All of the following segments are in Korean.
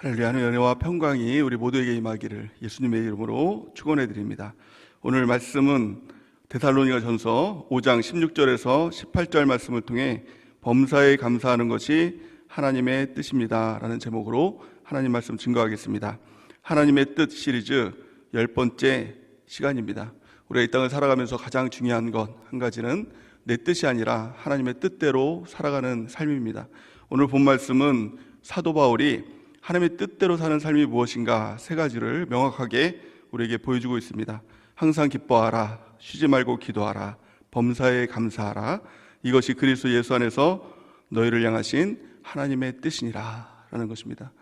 할렐루야. 은혜와 평강이 우리 모두에게 임하기를 예수님의 이름으로 축원해 드립니다. 오늘 말씀은 데살로니가전서 5장 16절에서 18절 말씀을 통해 범사에 감사하는 것이 하나님의 뜻입니다 라는 제목으로 하나님 말씀 증거하겠습니다. 하나님의 뜻 시리즈 10번째 시간입니다. 우리가 이 땅을 살아가면서 가장 중요한 것 한 가지는 내 뜻이 아니라 하나님의 뜻대로 살아가는 삶입니다. 오늘 본 말씀은 사도 바울이 하나님의 뜻대로 사는 삶이 무엇인가 세 가지를 명확하게 우리에게 보여주고 있습니다. 항상 기뻐하라, 쉬지 말고 기도하라, 범사에 감사하라. 이것이 그리스도 예수 안에서 너희를 향하신 하나님의 뜻이니라 라는 것입니다.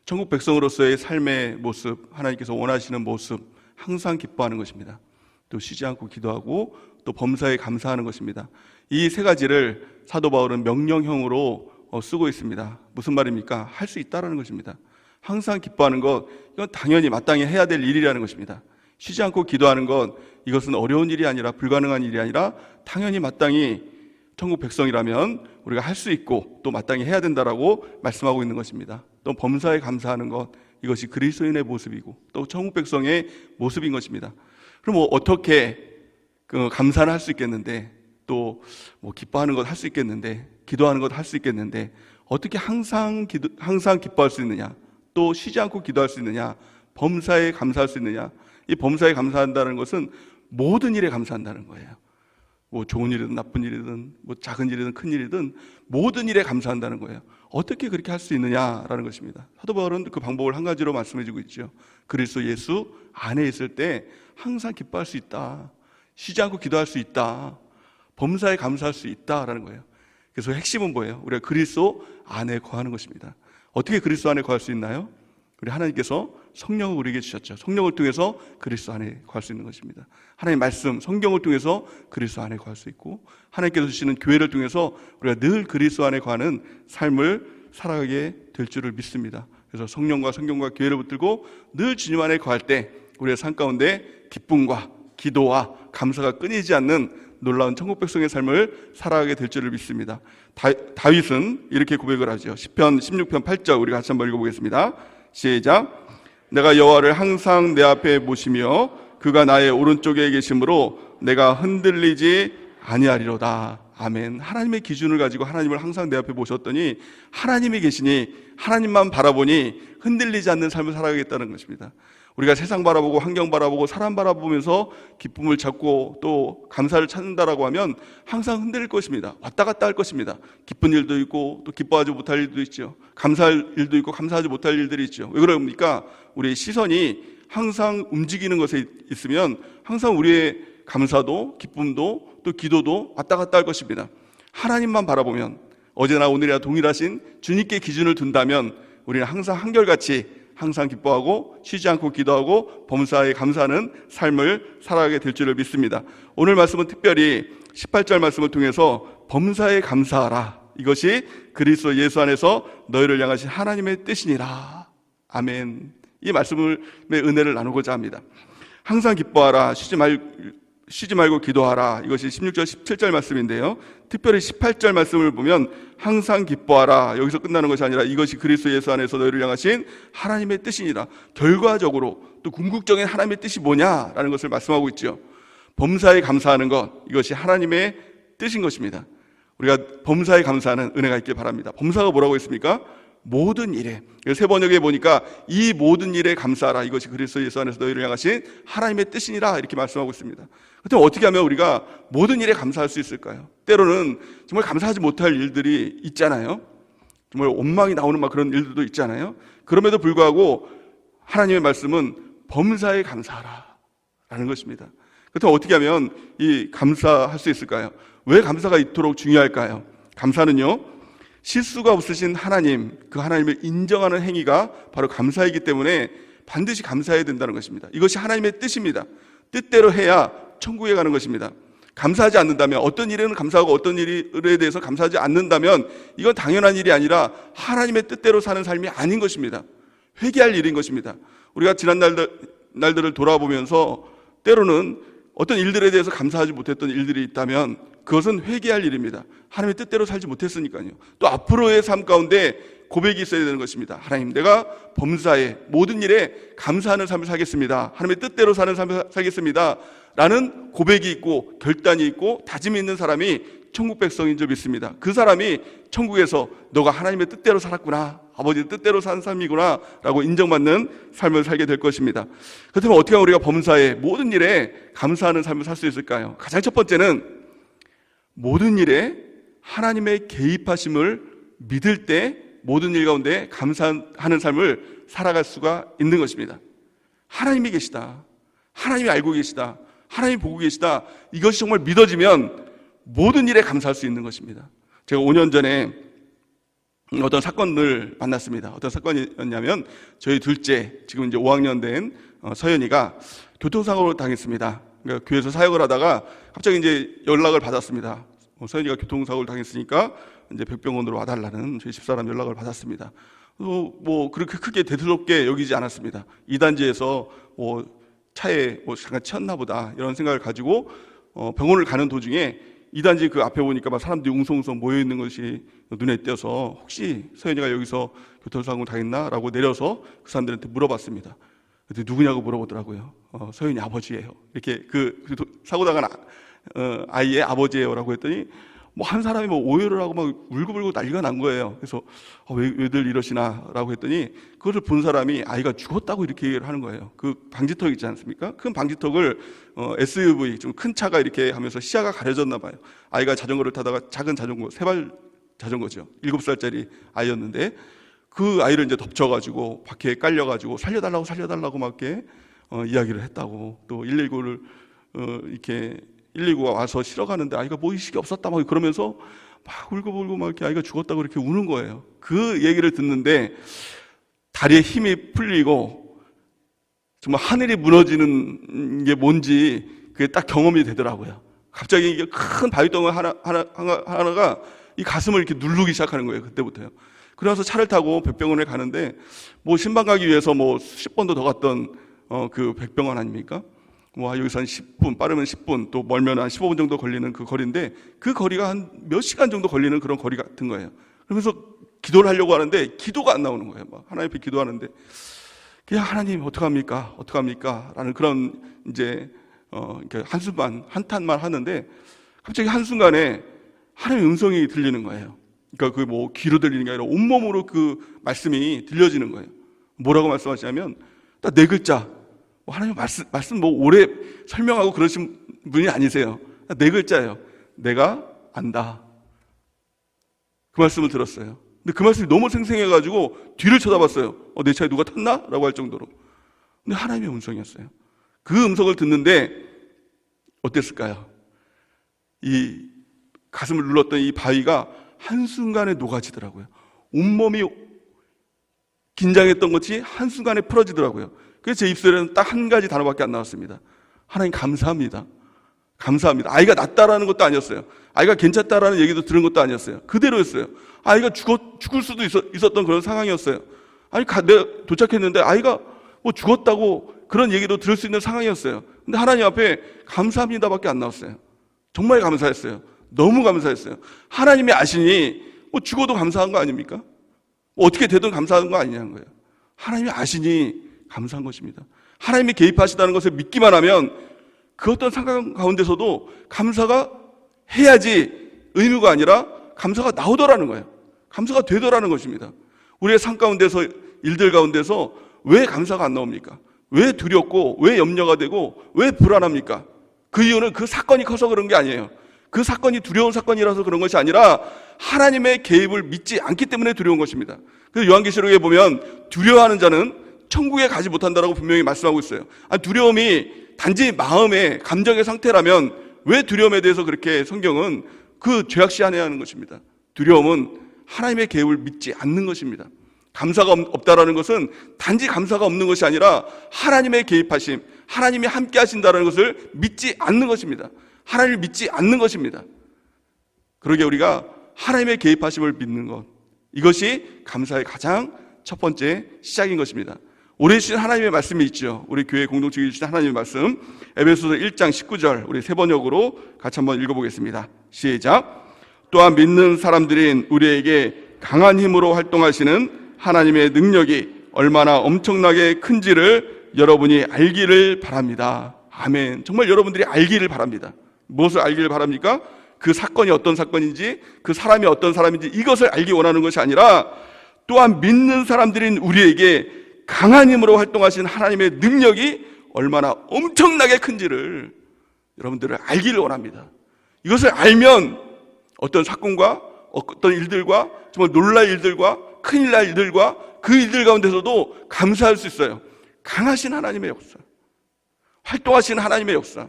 천국 백성으로서의 삶의 모습, 하나님께서 원하시는 모습, 항상 기뻐하는 것입니다. 또 쉬지 않고 기도하고 또 범사에 감사하는 것입니다. 이 세 가지를 사도 바울은 명령형으로 쓰고 있습니다. 무슨 말입니까? 할 수 있다라는 것입니다. 항상 기뻐하는 것, 이건 당연히 마땅히 해야 될 일이라는 것입니다. 쉬지 않고 기도하는 것, 이것은 어려운 일이 아니라 불가능한 일이 아니라 당연히 마땅히 천국 백성이라면 우리가 할 수 있고 또 마땅히 해야 된다라고 말씀하고 있는 것입니다. 또 범사에 감사하는 것, 이것이 그리스도인의 모습이고 또 천국 백성의 모습인 것입니다. 그럼 어떻게 감사를 할 수 있겠는데, 또 기뻐하는 것 할 수 있겠는데, 기도하는 것 할 수 있겠는데, 어떻게 항상 기뻐할 수 있느냐, 또 쉬지 않고 기도할 수 있느냐, 범사에 감사할 수 있느냐. 이 범사에 감사한다는 것은 모든 일에 감사한다는 거예요. 좋은 일이든 나쁜 일이든 작은 일이든 큰 일이든 모든 일에 감사한다는 거예요. 어떻게 그렇게 할 수 있느냐라는 것입니다. 사도 바울은 그 방법을 한 가지로 말씀해 주고 있죠. 그리스도 예수 안에 있을 때 항상 기뻐할 수 있다, 쉬지 않고 기도할 수 있다, 범사에 감사할 수 있다라는 거예요. 그래서 핵심은 뭐예요? 우리가 그리스도 안에 거하는 것입니다. 어떻게 그리스도 안에 거할 수 있나요? 우리 하나님께서 성령을 우리에게 주셨죠. 성령을 통해서 그리스도 안에 거할 수 있는 것입니다. 하나님의 말씀, 성경을 통해서 그리스도 안에 거할 수 있고, 하나님께서 주시는 교회를 통해서 우리가 늘 그리스도 안에 거하는 삶을 살아가게 될 줄을 믿습니다. 그래서 성령과 성경과 교회를 붙들고 늘 주님 안에 거할 때 우리의 삶 가운데 기쁨과 기도와 감사가 끊이지 않는 놀라운 천국 백성의 삶을 살아가게 될 줄을 믿습니다. 다윗은 이렇게 고백을 하죠. 시편 16편 8절 우리 같이 한번 읽어보겠습니다. 시작. 내가 여호와를 항상 내 앞에 모시며 그가 나의 오른쪽에 계심으로 내가 흔들리지 아니하리로다. 아멘. 하나님의 기준을 가지고 하나님을 항상 내 앞에 모셨더니 하나님이 계시니 하나님만 바라보니 흔들리지 않는 삶을 살아가겠다는 것입니다. 우리가 세상 바라보고 환경 바라보고 사람 바라보면서 기쁨을 찾고 또 감사를 찾는다라고 하면 항상 흔들릴 것입니다. 왔다 갔다 할 것입니다. 기쁜 일도 있고 또 기뻐하지 못할 일도 있죠. 감사할 일도 있고 감사하지 못할 일들이 있죠. 왜 그럽니까? 우리의 시선이 항상 움직이는 것에 있으면 항상 우리의 감사도 기쁨도 또 기도도 왔다 갔다 할 것입니다. 하나님만 바라보면, 어제나 오늘이나 동일하신 주님께 기준을 둔다면 우리는 항상 한결같이 항상 기뻐하고 쉬지 않고 기도하고 범사에 감사하는 삶을 살아가게 될 줄을 믿습니다. 오늘 말씀은 특별히 18절 말씀을 통해서 범사에 감사하라, 이것이 그리스도 예수 안에서 너희를 향하신 하나님의 뜻이니라. 아멘. 이 말씀의 은혜를 나누고자 합니다. 항상 기뻐하라, 쉬지 말고 기도하라, 이것이 16절 17절 말씀인데요, 특별히 18절 말씀을 보면 항상 기뻐하라, 여기서 끝나는 것이 아니라 이것이 그리스도 예수 안에서 너희를 향하신 하나님의 뜻이니라. 결과적으로 또 궁극적인 하나님의 뜻이 뭐냐라는 것을 말씀하고 있죠. 범사에 감사하는 것, 이것이 하나님의 뜻인 것입니다. 우리가 범사에 감사하는 은혜가 있길 바랍니다. 범사가 뭐라고 했습니까? 모든 일에. 세 번역에 보니까 이 모든 일에 감사하라, 이것이 그리스도 예수 안에서 너희를 향하신 하나님의 뜻이니라, 이렇게 말씀하고 있습니다. 그렇다면 어떻게 하면 우리가 모든 일에 감사할 수 있을까요? 때로는 정말 감사하지 못할 일들이 있잖아요. 정말 원망이 나오는 그런 일들도 있잖아요. 그럼에도 불구하고 하나님의 말씀은 범사에 감사하라 라는 것입니다. 그렇다면 어떻게 하면 이 감사할 수 있을까요? 왜 감사가 이토록 중요할까요? 감사는요, 실수가 없으신 하나님, 그 하나님을 인정하는 행위가 바로 감사이기 때문에 반드시 감사해야 된다는 것입니다. 이것이 하나님의 뜻입니다. 뜻대로 해야 천국에 가는 것입니다. 감사하지 않는다면, 어떤 일에는 감사하고 어떤 일에 대해서 감사하지 않는다면 이건 당연한 일이 아니라 하나님의 뜻대로 사는 삶이 아닌 것입니다. 회개할 일인 것입니다. 우리가 지난 날들을 돌아보면서 때로는 어떤 일들에 대해서 감사하지 못했던 일들이 있다면 그것은 회개할 일입니다. 하나님의 뜻대로 살지 못했으니까요. 또 앞으로의 삶 가운데 고백이 있어야 되는 것입니다. 하나님, 내가 범사에 모든 일에 감사하는 삶을 살겠습니다. 하나님의 뜻대로 사는 삶을 살겠습니다 라는 고백이 있고 결단이 있고 다짐이 있는 사람이 천국 백성인 줄 믿습니다. 그 사람이 천국에서 너가 하나님의 뜻대로 살았구나, 아버지의 뜻대로 사는 삶이구나 라고 인정받는 삶을 살게 될 것입니다. 그렇다면 어떻게 하면 우리가 범사에 모든 일에 감사하는 삶을 살 수 있을까요? 가장 첫 번째는 모든 일에 하나님의 개입하심을 믿을 때 모든 일 가운데 감사하는 삶을 살아갈 수가 있는 것입니다. 하나님이 계시다, 하나님이 알고 계시다, 하나님이 보고 계시다, 이것이 정말 믿어지면 모든 일에 감사할 수 있는 것입니다. 제가 5년 전에 어떤 사건을 만났습니다. 어떤 사건이었냐면 저희 둘째, 지금 이제 5학년 된 서연이가 교통사고를 당했습니다. 그러니까 교회에서 사역을 하다가 갑자기 이제 연락을 받았습니다. 서연이가 교통사고를 당했으니까 이제 백병원으로 와달라는 저희 집사람 연락을 받았습니다. 뭐 그렇게 크게 대수롭게 여기지 않았습니다. 2단지에서 차에 잠깐 치였나 보다 이런 생각을 가지고 병원을 가는 도중에 2단지 그 앞에 보니까 막 사람들이 웅성웅성 모여있는 것이 눈에 띄어서 혹시 서연이가 여기서 교통사고 당했나? 라고 내려서 그 사람들한테 물어봤습니다. 그때 누구냐고 물어보더라고요. 서연이 아버지예요. 이렇게 그 사고 당한 아이의 아버지예요 라고 했더니 뭐 한 사람이 뭐 오해를 하고 막 울고불고 난리가 난 거예요. 그래서 왜들 이러시나 라고 했더니 그것을 본 사람이 아이가 죽었다고 이렇게 얘기를 하는 거예요. 그 방지턱 있지 않습니까? 큰 방지턱을 SUV 좀 큰 차가 이렇게 하면서 시야가 가려졌나 봐요. 아이가 자전거를 타다가 작은 자전거, 세발 자전거죠. 7살짜리 아이였는데 그 아이를 이제 덮쳐가지고 바퀴에 깔려가지고 살려달라고 막 이렇게 이야기를 했다고, 또 119를 이렇게 119가 와서 실어가는데 아이가 뭐 의식이 없었다 막 그러면서 막 울고 막 이렇게 아이가 죽었다고 이렇게 우는 거예요. 그 얘기를 듣는데 다리에 힘이 풀리고 정말 하늘이 무너지는 게 뭔지 그게 딱 경험이 되더라고요. 갑자기 이게 큰 바위덩어리 하나가 이 가슴을 이렇게 누르기 시작하는 거예요. 그때부터요. 그래서 차를 타고 백병원에 가는데 뭐 신방 가기 위해서 뭐 수십 번도 더 갔던 그 백병원 아닙니까? 뭐 여기서 한 10분, 빠르면 10분, 또 멀면 한 15분 정도 걸리는 그 거리인데 그 거리가 한 몇 시간 정도 걸리는 그런 거리 같은 거예요. 그러면서 기도를 하려고 하는데 기도가 안 나오는 거예요. 막 하나님 앞에 기도하는데 그냥 하나님 어떡합니까? 라는 그런 이제 이렇게 한탄만 하는데 갑자기 한순간에 하나님의 음성이 들리는 거예요. 그러니까 그 뭐 귀로 들리는 게 아니라 온몸으로 그 말씀이 들려지는 거예요. 뭐라고 말씀하시냐면 딱 네 글자. 하나님 말씀 뭐 오래 설명하고 그러신 분이 아니세요. 네 글자예요. 내가 안다. 그 말씀을 들었어요. 근데 그 말씀이 너무 생생해가지고 뒤를 쳐다봤어요. 내 차에 누가 탔나? 라고 할 정도로. 근데 하나님의 음성이었어요. 그 음성을 듣는데 어땠을까요? 이 가슴을 눌렀던 이 바위가 한순간에 녹아지더라고요. 온몸이 긴장했던 것이 한순간에 풀어지더라고요. 그래서 제 입술에는 딱 한 가지 단어밖에 안 나왔습니다. 하나님 감사합니다. 감사합니다. 아이가 낫다라는 것도 아니었어요. 아이가 괜찮다라는 얘기도 들은 것도 아니었어요. 그대로였어요. 아이가 죽을 수도 있었던 그런 상황이었어요. 아니, 내가 도착했는데 아이가 뭐 죽었다고 그런 얘기도 들을 수 있는 상황이었어요. 근데 하나님 앞에 감사합니다밖에 안 나왔어요. 정말 감사했어요. 너무 감사했어요. 하나님이 아시니 뭐 죽어도 감사한 거 아닙니까? 뭐 어떻게 되든 감사한 거 아니냐는 거예요. 하나님이 아시니 감사한 것입니다. 하나님이 개입하시다는 것을 믿기만 하면 그 어떤 상황 가운데서도 감사가 해야지 의무가 아니라 감사가 나오더라는 거예요. 감사가 되더라는 것입니다. 우리의 삶 가운데서, 일들 가운데서 왜 감사가 안 나옵니까? 왜 두렵고 왜 염려가 되고 왜 불안합니까? 그 이유는 그 사건이 커서 그런 게 아니에요. 그 사건이 두려운 사건이라서 그런 것이 아니라 하나님의 개입을 믿지 않기 때문에 두려운 것입니다. 그래서 요한계시록에 보면 두려워하는 자는 천국에 가지 못한다라고 분명히 말씀하고 있어요. 두려움이 단지 마음의 감정의 상태라면 왜 두려움에 대해서 그렇게 성경은 그 죄악시하냐 하는 것입니다. 두려움은 하나님의 개입을 믿지 않는 것입니다. 감사가 없다라는 것은 단지 감사가 없는 것이 아니라 하나님의 개입하심, 하나님이 함께 하신다는 것을 믿지 않는 것입니다. 하나님을 믿지 않는 것입니다. 그러게 우리가 하나님의 개입하심을 믿는 것, 이것이 감사의 가장 첫 번째 시작인 것입니다. 우리 주신 하나님의 말씀이 있죠. 우리 교회 공동체에 주신 하나님의 말씀, 에베소서 1장 19절 우리 세 번역으로 같이 한번 읽어보겠습니다. 시작. 또한 믿는 사람들인 우리에게 강한 힘으로 활동하시는 하나님의 능력이 얼마나 엄청나게 큰지를 여러분이 알기를 바랍니다. 아멘. 정말 여러분들이 알기를 바랍니다. 무엇을 알기를 바랍니까? 그 사건이 어떤 사건인지, 그 사람이 어떤 사람인지 이것을 알기 원하는 것이 아니라 또한 믿는 사람들인 우리에게 강한 힘으로 활동하신 하나님의 능력이 얼마나 엄청나게 큰지를 여러분들을 알기를 원합니다. 이것을 알면 어떤 사건과 어떤 일들과 정말 놀랄 일들과 큰일 날 일들과 그 일들 가운데서도 감사할 수 있어요. 강하신 하나님의 역사, 활동하신 하나님의 역사,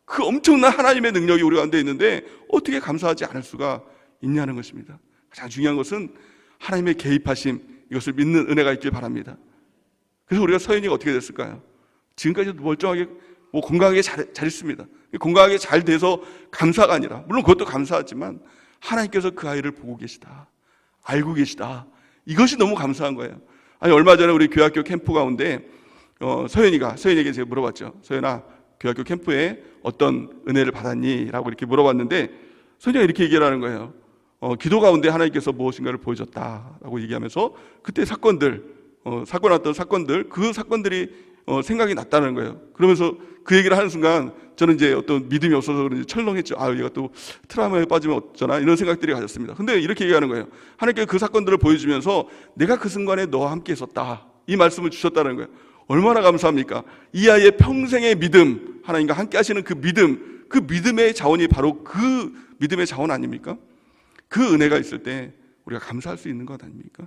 그 엄청난 하나님의 능력이 우리 가운데 있는데 어떻게 감사하지 않을 수가 있냐는 것입니다. 가장 중요한 것은 하나님의 개입하심, 이것을 믿는 은혜가 있길 바랍니다. 그래서 우리가 서인이가 어떻게 됐을까요? 지금까지도 멀쩡하게 건강하게 잘 있습니다. 건강하게 잘 돼서 감사가 아니라, 물론 그것도 감사하지만 하나님께서 그 아이를 보고 계시다, 알고 계시다, 이것이 너무 감사한 거예요. 아니, 얼마 전에 우리 교학교 캠프 가운데 서연에게 제가 물어봤죠. 서연아, 교학교 캠프에 어떤 은혜를 받았니? 라고 이렇게 물어봤는데 서연이가 이렇게 얘기를 하는 거예요. 기도 가운데 하나님께서 무엇인가를 보여줬다라고 얘기하면서 그때 사건 났던 사건들, 그 사건들이 생각이 났다는 거예요. 그러면서 그 얘기를 하는 순간 저는 이제 어떤 믿음이 없어서 그런지 철렁했죠. 얘가 또 트라우마에 빠지면 어쩌나, 이런 생각들이 가졌습니다. 근데 이렇게 얘기하는 거예요. 하나님께서 그 사건들을 보여주면서 내가 그 순간에 너와 함께 있었다, 이 말씀을 주셨다는 거예요. 얼마나 감사합니까? 이 아이의 평생의 믿음, 하나님과 함께 하시는 그 믿음의 자원이 바로 그 믿음의 자원 아닙니까? 그 은혜가 있을 때 우리가 감사할 수 있는 것 아닙니까?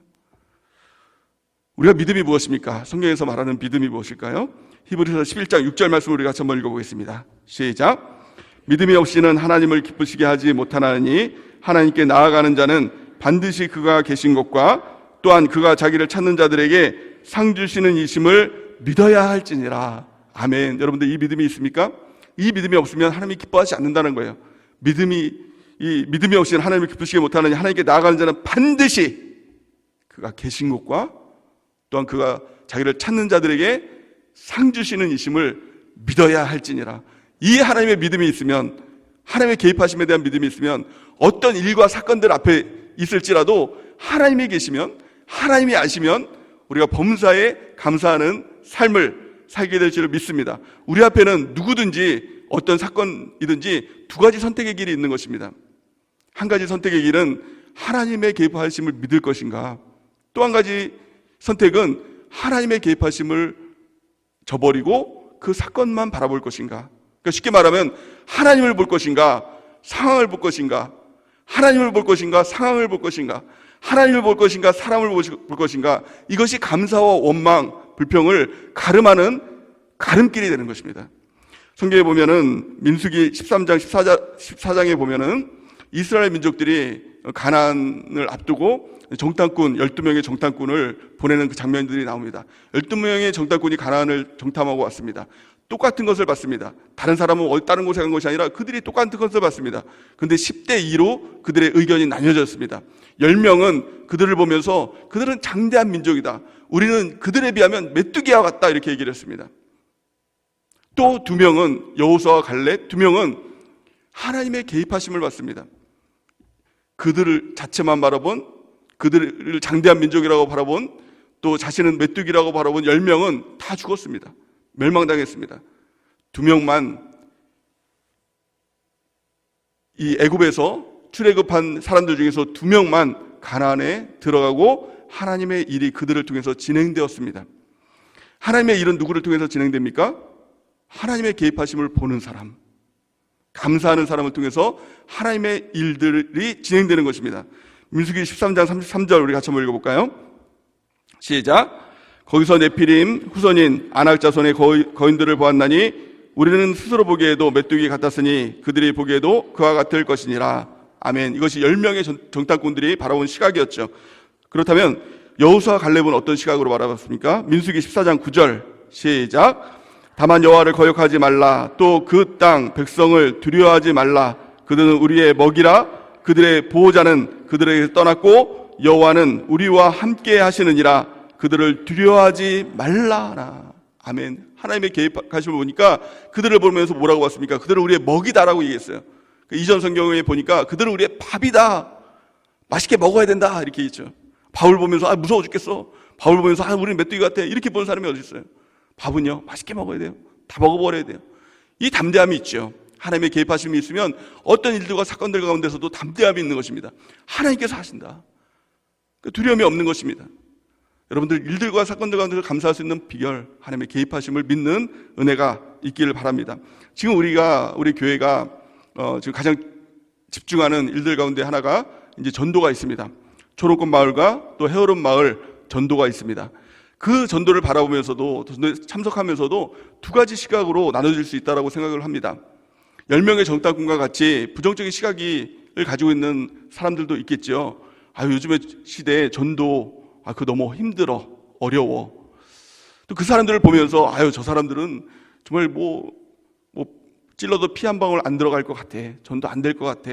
우리가 믿음이 무엇입니까? 성경에서 말하는 믿음이 무엇일까요? 히브리서 11장 6절 말씀을 우리가 같이 한번 읽어보겠습니다. 시작. 믿음이 없이는 하나님을 기쁘시게 하지 못하나니 하나님께 나아가는 자는 반드시 그가 계신 것과 또한 그가 자기를 찾는 자들에게 상 주시는 이심을 믿어야 할지니라. 아멘. 여러분들, 이 믿음이 있습니까? 이 믿음이 없으면 하나님이 기뻐하지 않는다는 거예요. 믿음이 없이는 하나님을 기쁘시게 못하느니 하나님께 나아가는 자는 반드시 그가 계신 것과 또한 그가 자기를 찾는 자들에게 상 주시는 이심을 믿어야 할지니라. 이 하나님의 믿음이 있으면, 하나님의 개입하심에 대한 믿음이 있으면 어떤 일과 사건들 앞에 있을지라도 하나님이 계시면, 하나님이 아시면 우리가 범사에 감사하는 삶을 살게 될 줄을 믿습니다. 우리 앞에는 누구든지 어떤 사건이든지 두 가지 선택의 길이 있는 것입니다. 한 가지 선택의 길은 하나님의 개입하심을 믿을 것인가, 또 한 가지 선택은 하나님의 개입하심을 저버리고 그 사건만 바라볼 것인가. 그러니까 쉽게 말하면 하나님을 볼 것인가, 상황을 볼 것인가, 하나님을 볼 것인가, 상황을 볼 것인가, 하나님을 볼 것인가, 사람을 볼 것인가. 이것이 감사와 원망, 불평을 가름하는 가름길이 되는 것입니다. 성경에 보면은 민수기 13장 14장에 보면은 이스라엘 민족들이 가나안을 앞두고 12명의 정탐꾼을 보내는 그 장면들이 나옵니다. 12명의 정탐꾼이 가나안을 정탐하고 왔습니다. 똑같은 것을 봤습니다. 다른 사람은 다른 곳에 간 것이 아니라 그들이 똑같은 것을 봤습니다. 그런데 10대 2로 그들의 의견이 나뉘어졌습니다. 10명은 그들을 보면서 그들은 장대한 민족이다, 우리는 그들에 비하면 메뚜기와 같다, 이렇게 얘기를 했습니다. 또 2명은 여호수아와 갈렙, 2명은 하나님의 개입하심을 봤습니다. 그들을 자체만 바라본, 그들을 장대한 민족이라고 바라본, 또 자신은 메뚜기라고 바라본 10명은 다 죽었습니다. 멸망당했습니다. 2명만, 이 애굽에서 출애굽한 사람들 중에서 2명만 가나안에 들어가고 하나님의 일이 그들을 통해서 진행되었습니다. 하나님의 일은 누구를 통해서 진행됩니까? 하나님의 개입하심을 보는 사람, 감사하는 사람을 통해서 하나님의 일들이 진행되는 것입니다. 민수기 13장 33절 우리 같이 한번 읽어볼까요? 시작. 거기서 네피림 후손인 아낙 자손의 거인들을 보았나니 우리는 스스로 보기에도 메뚜기 같았으니 그들이 보기에도 그와 같을 것이니라. 아멘. 이것이 10명의 정탐꾼들이 바라본 시각이었죠. 그렇다면 여호수아 갈렙은 어떤 시각으로 바라봤습니까? 민수기 14장 9절 시작. 다만 여호와를 거역하지 말라. 또 그 땅 백성을 두려워하지 말라. 그들은 우리의 먹이라. 그들의 보호자는 그들에게서 떠났고 여호와는 우리와 함께 하시느니라. 그들을 두려워하지 말라라. 아멘. 하나님의 개입하심을 보니까 그들을 보면서 뭐라고 봤습니까? 그들은 우리의 먹이다라고 얘기했어요. 이전 성경에 보니까 그들은 우리의 밥이다, 맛있게 먹어야 된다 이렇게 있죠. 밥을 보면서 무서워 죽겠어. 밥을 보면서 우리는 메뚜기 같아 이렇게 보는 사람이 어디 있어요? 밥은요 맛있게 먹어야 돼요. 다 먹어버려야 돼요. 이 담대함이 있죠. 하나님의 개입하심이 있으면 어떤 일들과 사건들 가운데서도 담대함이 있는 것입니다. 하나님께서 하신다. 두려움이 없는 것입니다. 여러분들 일들과 사건들 가운데서 감사할 수 있는 비결, 하나님의 개입하심을 믿는 은혜가 있기를 바랍니다. 지금 우리 교회가 지금 가장 집중하는 일들 가운데 하나가 이제 전도가 있습니다. 초록꽃 마을과 또 헤어론 마을 전도가 있습니다. 그 전도를 바라보면서도 참석하면서도 두 가지 시각으로 나눠질 수 있다고 생각을 합니다. 10명의 정탐꾼과 같이 부정적인 시각을 가지고 있는 사람들도 있겠죠. 요즘의 시대에 전도 그거 너무 힘들어, 어려워. 또 그 사람들을 보면서 저 사람들은 정말 뭐 찔러도 피 한 방울 안 들어갈 것 같아. 전도 안 될 것 같아.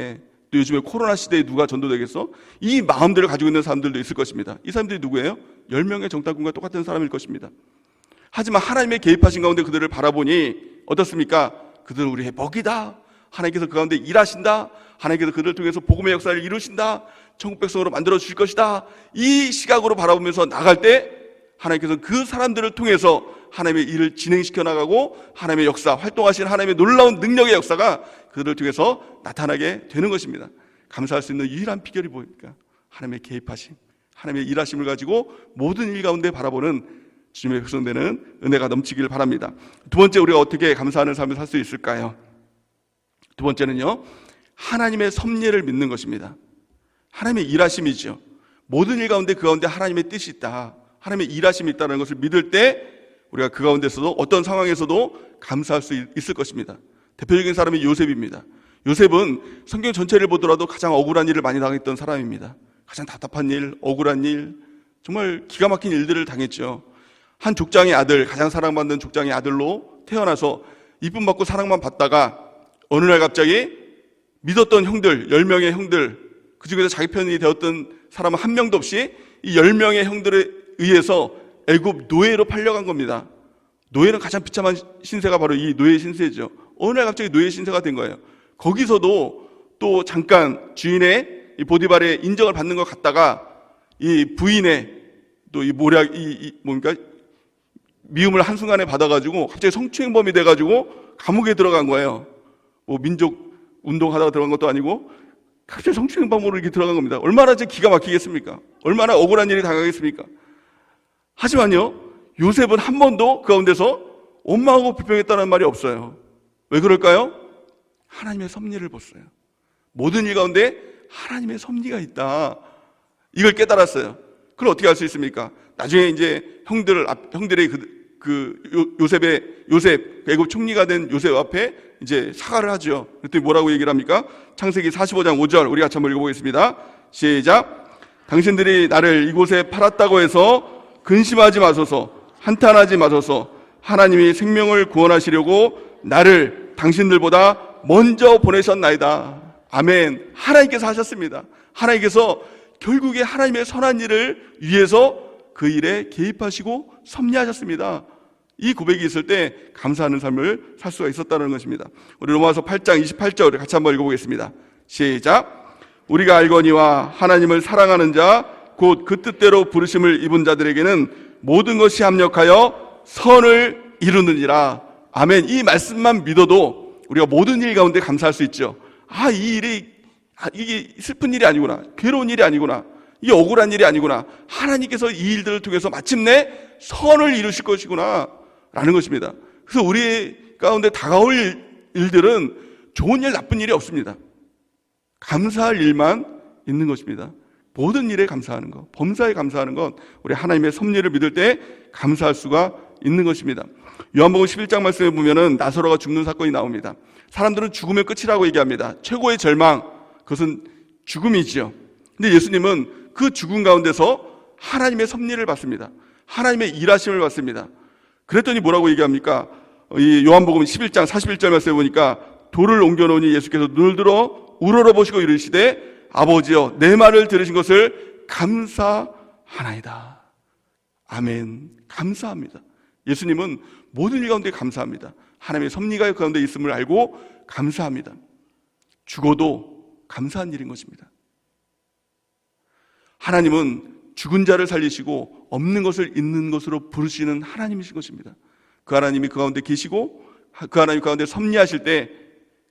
또 요즘에 코로나 시대에 누가 전도되겠어? 이 마음들을 가지고 있는 사람들도 있을 것입니다. 이 사람들이 누구예요? 10명의 정탐꾼과 똑같은 사람일 것입니다. 하지만 하나님의 개입하신 가운데 그들을 바라보니 어떻습니까? 그들은 우리의 먹이다. 하나님께서 그 가운데 일하신다. 하나님께서 그들을 통해서 복음의 역사를 이루신다. 천국 백성으로 만들어 주실 것이다. 이 시각으로 바라보면서 나갈 때 하나님께서 그 사람들을 통해서 하나님의 일을 진행시켜 나가고 하나님의 역사, 활동하신 하나님의 놀라운 능력의 역사가 그들을 통해서 나타나게 되는 것입니다. 감사할 수 있는 유일한 비결이 뭡니까? 하나님의 개입하심, 하나님의 일하심을 가지고 모든 일 가운데 바라보는 주님의 백성되는 은혜가 넘치기를 바랍니다. 두 번째, 우리가 어떻게 감사하는 삶을 살 수 있을까요? 두 번째는요, 하나님의 섭리를 믿는 것입니다. 하나님의 일하심이죠. 모든 일 가운데 그 가운데 하나님의 뜻이 있다, 하나님의 일하심이 있다는 것을 믿을 때 우리가 그 가운데서도 어떤 상황에서도 감사할 수 있을 것입니다. 대표적인 사람이 요셉입니다. 요셉은 성경 전체를 보더라도 가장 억울한 일을 많이 당했던 사람입니다. 가장 답답한 일, 억울한 일, 정말 기가 막힌 일들을 당했죠. 한 족장의 아들, 가장 사랑받는 족장의 아들로 태어나서 이쁨 받고 사랑만 받다가 어느 날 갑자기 믿었던 형들, 10명의 형들, 그 중에서 자기 편이 되었던 사람은 한 명도 없이 이 10명의 형들에 의해서 애굽 노예로 팔려간 겁니다. 노예는 가장 비참한 신세가 바로 이 노예 신세죠. 어느 날 갑자기 노예 신세가 된 거예요. 거기서도 또 잠깐 주인의 이 보디발의 인정을 받는 것 같다가 이 부인의 또 이 뭡니까? 미움을 한순간에 받아가지고 갑자기 성추행범이 돼가지고 감옥에 들어간 거예요. 민족 운동하다가 들어간 것도 아니고 갑자기 성추행범으로 이렇게 들어간 겁니다. 얼마나 기가 막히겠습니까? 얼마나 억울한 일이 당하겠습니까? 하지만요, 요셉은 한 번도 그 가운데서 원망하고 불평했다는 말이 없어요. 왜 그럴까요? 하나님의 섭리를 봤어요. 모든 일 가운데 하나님의 섭리가 있다, 이걸 깨달았어요. 그걸 어떻게 할 수 있습니까? 나중에 이제 형들의 요셉 애굽 총리가 된 요셉 앞에 이제 사과를 하죠. 그랬더니 뭐라고 얘기를 합니까? 창세기 45장 5절 우리 같이 한번 읽어보겠습니다. 시작. 당신들이 나를 이곳에 팔았다고 해서 근심하지 마소서, 한탄하지 마소서. 하나님이 생명을 구원하시려고 나를 당신들보다 먼저 보내셨나이다. 아멘. 하나님께서 하셨습니다. 하나님께서 결국에 하나님의 선한 일을 위해서 그 일에 개입하시고 섭리하셨습니다. 이 고백이 있을 때 감사하는 삶을 살 수가 있었다는 것입니다. 우리 로마서 8장 28절 같이 한번 읽어보겠습니다. 시작. 우리가 알거니와 하나님을 사랑하는 자 곧 그 뜻대로 부르심을 입은 자들에게는 모든 것이 합력하여 선을 이루느니라. 아멘. 이 말씀만 믿어도 우리가 모든 일 가운데 감사할 수 있죠. 이 일이 이게 슬픈 일이 아니구나, 괴로운 일이 아니구나, 이 억울한 일이 아니구나, 하나님께서 이 일들을 통해서 마침내 선을 이루실 것이구나 라는 것입니다. 그래서 우리 가운데 다가올 일들은 좋은 일, 나쁜 일이 없습니다. 감사할 일만 있는 것입니다. 모든 일에 감사하는 것, 범사에 감사하는 것, 우리 하나님의 섭리를 믿을 때 감사할 수가 있는 것입니다. 요한복음 11장 말씀에 보면은 나사로가 죽는 사건이 나옵니다. 사람들은 죽음의 끝이라고 얘기합니다. 최고의 절망, 그것은 죽음이지요. 근데 예수님은 그 죽음 가운데서 하나님의 섭리를 받습니다. 하나님의 일하심을 받습니다. 그랬더니 뭐라고 얘기합니까? 이 요한복음 11장 41절 말씀에 보니까 돌을 옮겨놓으니 예수께서 눈을 들어 우러러보시고 이르시되 아버지여 내 말을 들으신 것을 감사하나이다. 아멘. 감사합니다. 예수님은 모든 일 가운데 감사합니다. 하나님의 섭리가 그 가운데 있음을 알고 감사합니다. 죽어도 감사한 일인 것입니다. 하나님은 죽은 자를 살리시고 없는 것을 있는 것으로 부르시는 하나님이신 것입니다. 그 하나님이 그 가운데 계시고 그 하나님 가운데 섭리하실 때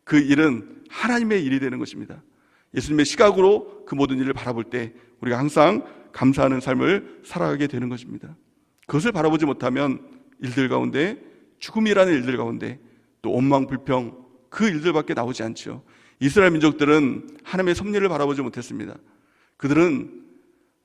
그 일은 하나님의 일이 되는 것입니다. 예수님의 시각으로 그 모든 일을 바라볼 때 우리가 항상 감사하는 삶을 살아가게 되는 것입니다. 그것을 바라보지 못하면 일들 가운데, 죽음이라는 일들 가운데 또 원망, 불평, 그 일들밖에 나오지 않죠. 이스라엘 민족들은 하나님의 섭리를 바라보지 못했습니다. 그들은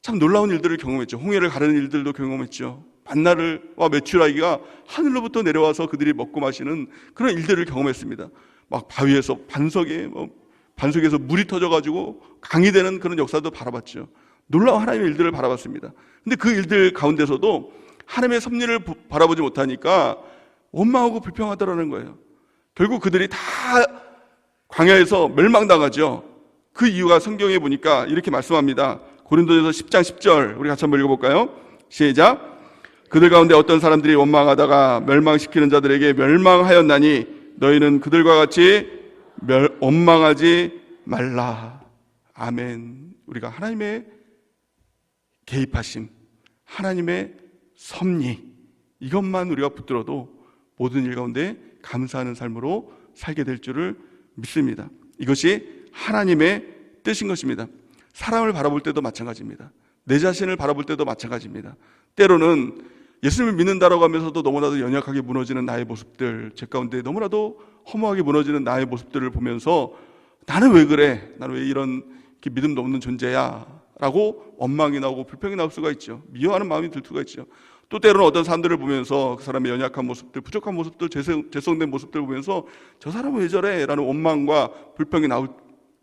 참 놀라운 일들을 경험했죠. 홍해를 가르는 일들도 경험했죠. 만나와 메추라기가 하늘로부터 내려와서 그들이 먹고 마시는 그런 일들을 경험했습니다. 막 바위에서 반석에서 물이 터져가지고 강이 되는 그런 역사도 바라봤죠. 놀라운 하나님의 일들을 바라봤습니다. 근데 그 일들 가운데서도 하나님의 섭리를 바라보지 못하니까 원망하고 불평하더라는 거예요. 결국 그들이 다 광야에서 멸망당하죠. 그 이유가 성경에 보니까 이렇게 말씀합니다. 고린도전서 10장 10절 우리 같이 한번 읽어볼까요? 시작. 그들 가운데 어떤 사람들이 원망하다가 멸망시키는 자들에게 멸망하였나니 너희는 그들과 같이 원망하지 말라. 아멘. 우리가 하나님의 개입하심, 하나님의 섭리, 이것만 우리가 붙들어도 모든 일 가운데 감사하는 삶으로 살게 될 줄을 믿습니다. 이것이 하나님의 뜻인 것입니다. 사람을 바라볼 때도 마찬가지입니다. 내 자신을 바라볼 때도 마찬가지입니다. 때로는 예수님을 믿는다라고 하면서도 너무나도 연약하게 무너지는 나의 모습들, 제 가운데 너무나도 허무하게 무너지는 나의 모습들을 보면서 나는 왜 그래? 나는 왜 이런 믿음도 없는 존재야? 라고 원망이 나오고 불평이 나올 수가 있죠. 미워하는 마음이 들 수가 있죠. 또 때로는 어떤 사람들을 보면서 그 사람의 연약한 모습들, 부족한 모습들, 죄송된 모습들을 보면서 저 사람은 왜 저래? 라는 원망과 불평이 나올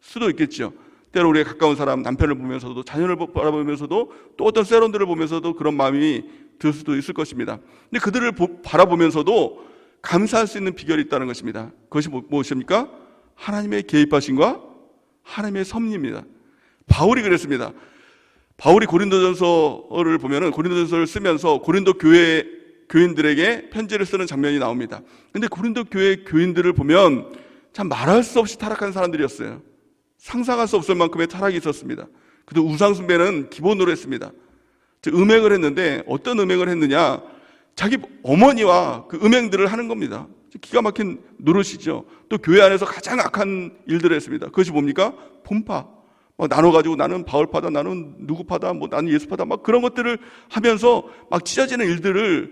수도 있겠죠. 때로 우리의 가까운 사람, 남편을 보면서도, 자녀를 바라보면서도, 또 어떤 세론들을 보면서도 그런 마음이 들 수도 있을 것입니다. 근데 그들을 바라보면서도 감사할 수 있는 비결이 있다는 것입니다. 그것이 무엇입니까? 하나님의 개입하심과 하나님의 섭리입니다. 바울이 그랬습니다. 바울이 고린도전서를 보면은 고린도전서를 쓰면서 고린도 교회 교인들에게 편지를 쓰는 장면이 나옵니다. 근데 고린도 교회 교인들을 보면 참 말할 수 없이 타락한 사람들이었어요. 상상할 수 없을 만큼의 타락이 있었습니다. 그도 우상숭배는 기본으로 했습니다. 음행을 했는데 어떤 음행을 했느냐? 자기 어머니와 그 음행들을 하는 겁니다. 기가 막힌 노릇이죠. 또 교회 안에서 가장 악한 일들을 했습니다. 그것이 뭡니까? 분파. 막 나눠가지고 나는 바울파다, 나는 누구파다, 뭐 나는 예수파다, 막 그런 것들을 하면서 막 찢어지는 일들을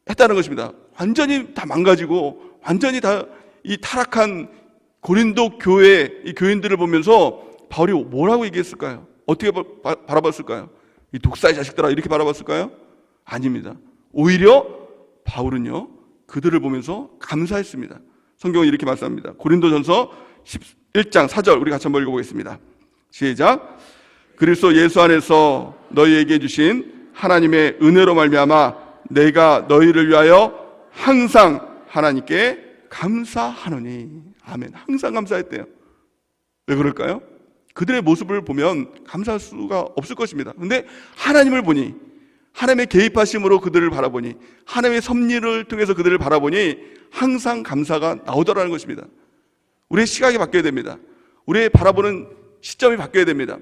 했다는 것입니다. 완전히 다 망가지고 완전히 다 이 타락한 고린도 교회 이 교인들을 보면서 바울이 뭐라고 얘기했을까요? 어떻게 바라봤을까요? 이 독사의 자식들아 이렇게 바라봤을까요? 아닙니다. 오히려 바울은요 그들을 보면서 감사했습니다. 성경은 이렇게 말씀합니다. 고린도전서 11장 4절 우리 같이 한번 읽어보겠습니다. 시작. 그리스도 예수 안에서 너희에게 주신 하나님의 은혜로 말미암아 내가 너희를 위하여 항상 하나님께 감사하노니. 아멘. 항상 감사했대요. 왜 그럴까요? 그들의 모습을 보면 감사할 수가 없을 것입니다. 근데 하나님을 보니, 하나님의 개입하심으로 그들을 바라보니, 하나님의 섭리를 통해서 그들을 바라보니 항상 감사가 나오더라는 것입니다. 우리의 시각이 바뀌어야 됩니다. 우리의 바라보는 시점이 바뀌어야 됩니다.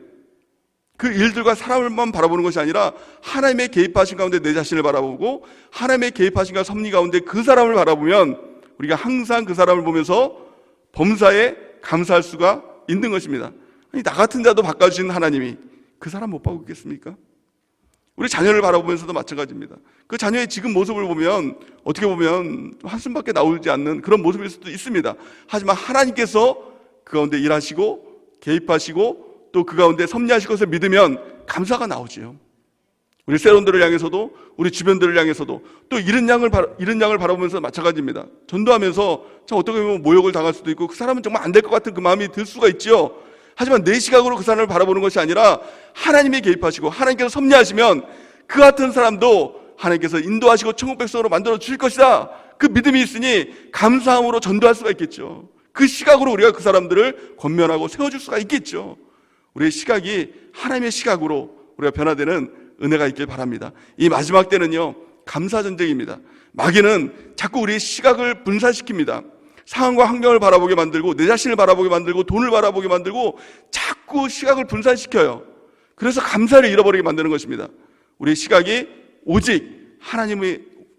그 일들과 사람을만 바라보는 것이 아니라 하나님의 개입하신 가운데 내 자신을 바라보고 하나님의 개입하신과 섭리 가운데 그 사람을 바라보면 우리가 항상 그 사람을 보면서 범사에 감사할 수가 있는 것입니다. 아니, 나 같은 자도 바꿔주신 하나님이 그 사람 못 바꾸겠습니까? 우리 자녀를 바라보면서도 마찬가지입니다. 그 자녀의 지금 모습을 보면 어떻게 보면 한숨밖에 나오지 않는 그런 모습일 수도 있습니다. 하지만 하나님께서 그 가운데 일하시고 개입하시고 또 그 가운데 섭리하실 것을 믿으면 감사가 나오지요. 우리 세론들을 향해서도 우리 주변들을 향해서도 또 이런 양을 바라보면서 마찬가지입니다. 전도하면서 참 어떻게 보면 모욕을 당할 수도 있고 그 사람은 정말 안 될 것 같은 그 마음이 들 수가 있죠. 하지만 내 시각으로 그 사람을 바라보는 것이 아니라 하나님이 개입하시고 하나님께서 섭리하시면 그 같은 사람도 하나님께서 인도하시고 천국 백성으로 만들어 주실 것이다. 그 믿음이 있으니 감사함으로 전도할 수가 있겠죠. 그 시각으로 우리가 그 사람들을 권면하고 세워줄 수가 있겠죠. 우리의 시각이 하나님의 시각으로 우리가 변화되는 은혜가 있길 바랍니다. 이 마지막 때는요 감사전쟁입니다. 마귀는 자꾸 우리의 시각을 분산시킵니다. 상황과 환경을 바라보게 만들고 내 자신을 바라보게 만들고 돈을 바라보게 만들고 자꾸 시각을 분산시켜요. 그래서 감사를 잃어버리게 만드는 것입니다. 우리의 시각이 오직 하나님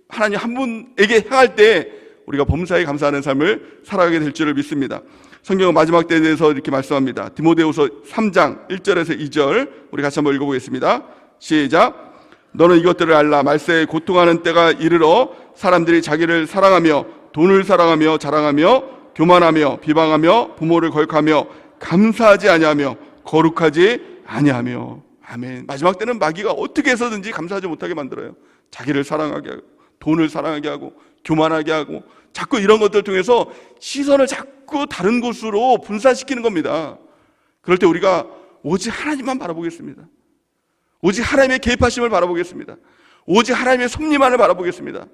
한 분에게 향할 때 우리가 범사에 감사하는 삶을 살아가게 될 줄을 믿습니다. 성경은 마지막 때에 대해서 이렇게 말씀합니다. 디모데후서 3장 1절에서 2절 우리 같이 한번 읽어보겠습니다. 시작. 너는 이것들을 알라. 말세에 고통하는 때가 이르러 사람들이 자기를 사랑하며 돈을 사랑하며 자랑하며 교만하며 비방하며 부모를 거역하며 감사하지 아니하며 거룩하지 아니하며. 아멘. 마지막 때는 마귀가 어떻게 해서든지 감사하지 못하게 만들어요. 자기를 사랑하게 하고 돈을 사랑하게 하고 교만하게 하고 자꾸 이런 것들 통해서 시선을 자꾸 다른 곳으로 분산시키는 겁니다. 그럴 때 우리가 오직 하나님만 바라보겠습니다. 오직 하나님의 개입하심을 바라보겠습니다. 오직 하나님의 섭리만을 바라보겠습니다.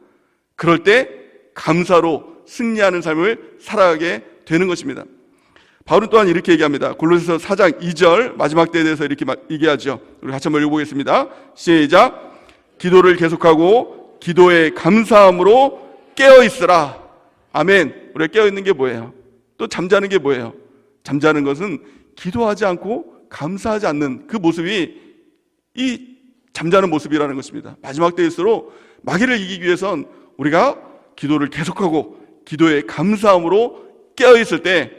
그럴 때 감사로 승리하는 삶을 살아가게 되는 것입니다. 바울은 또한 이렇게 얘기합니다. 골로새서 4장 2절 마지막 때에 대해서 이렇게 얘기하죠. 우리 같이 한번 읽어보겠습니다. 시작. 기도를 계속하고 기도에 감사함으로 깨어있으라. 아멘. 우리가 깨어있는 게 뭐예요? 또 잠자는 게 뭐예요? 잠자는 것은 기도하지 않고 감사하지 않는 그 모습이 이 잠자는 모습이라는 것입니다. 마지막 때일수록 마귀를 이기기 위해선 우리가 기도를 계속하고 기도에 감사함으로 깨어있을 때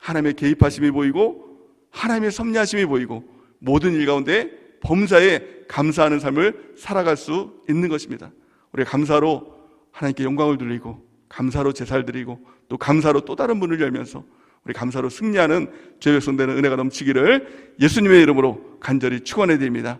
하나님의 개입하심이 보이고 하나님의 섭리하심이 보이고 모든 일 가운데 범사에 감사하는 삶을 살아갈 수 있는 것입니다. 우리가 감사로 하나님께 영광을 돌리고 감사로 제사를 드리고 또 감사로 또 다른 문을 열면서 우리 감사로 승리하는 죄의 백성되는 은혜가 넘치기를 예수님의 이름으로 간절히 축원해 드립니다.